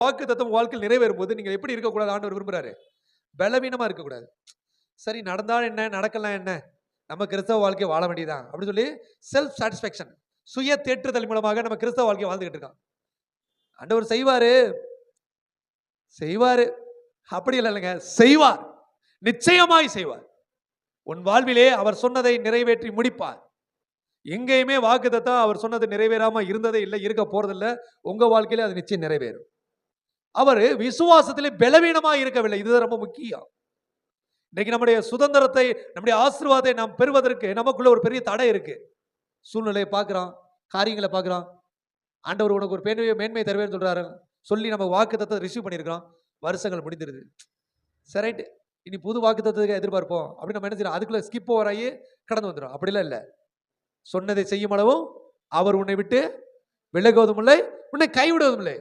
வாக்குத்தத்தம் வாழ்க்கையில் நிறைவேறும் போது நீங்க எப்படி இருக்கக்கூடாது ஆண்டவர் விரும்புறாரு? பலவீனமா இருக்கக்கூடாது. சரி நடந்தா என்ன, நடக்கலாம் என்ன, நம்ம கிறிஸ்தவ வாழ்க்கையை வாழ வேண்டியதான் அப்படின்னு சொல்லி செல்ஃப் சாட்டிஸ்பேக்ஷன், சுய தேற்றுதல் மூலமாக நம்ம கிறிஸ்தவ வாழ்க்கையை வாழ்ந்துகிட்டு இருக்கோம். ஆண்டவர் செய்வாரு செய்வாரு அப்படி இல்லைங்க, செய்வார், நிச்சயமாய் செய்வார். உன் வாழ்விலே அவர் சொன்னதை நிறைவேற்றி முடிப்பார். எங்கேயுமே வாக்குத்தத்தம் அவர் சொன்னது நிறைவேறாம இருந்ததே இல்லை, இருக்க போறதில்லை. உங்க வாழ்க்கையில அது நிச்சயம் நிறைவேறும். அவர் விசுவாசத்திலே பலவீனமா இருக்கவில்லை. இதுதான் ரொம்ப முக்கியம். இன்னைக்கு நம்முடைய சுதந்திரத்தை, நம்முடைய ஆசீர்வாதத்தை நாம் பெறுவதற்கு நமக்குள்ள ஒரு பெரிய தடை இருக்கு. சூழ்நிலையை பார்க்கிறோம், காரியங்களை பார்க்கிறோம். ஆண்டவர் உனக்கு ஒரு மேன்மையை தருவேன்னு சொல்றாரு, சொல்லி நம்ம வாக்குத்தத்தத்தை ரிசீவ் பண்ணியிருக்கிறோம். வருஷங்கள் முடிந்துருது. சரி, இனி புது வாக்குத்தத்தத்துக்கு எதிர்பார்ப்போம் அப்படின்னு நம்ம என்ன செய்யறோம், அதுக்குள்ள ஸ்கிப் ஓவர் ஆகி கடந்து வந்துடும். அப்படிலாம் இல்லை. சொன்னதை செய்யும் அளவும் அவர் உன்னை விட்டு விலகுவதும் இல்லை, உன்னை கைவிடுவதும் இல்லை.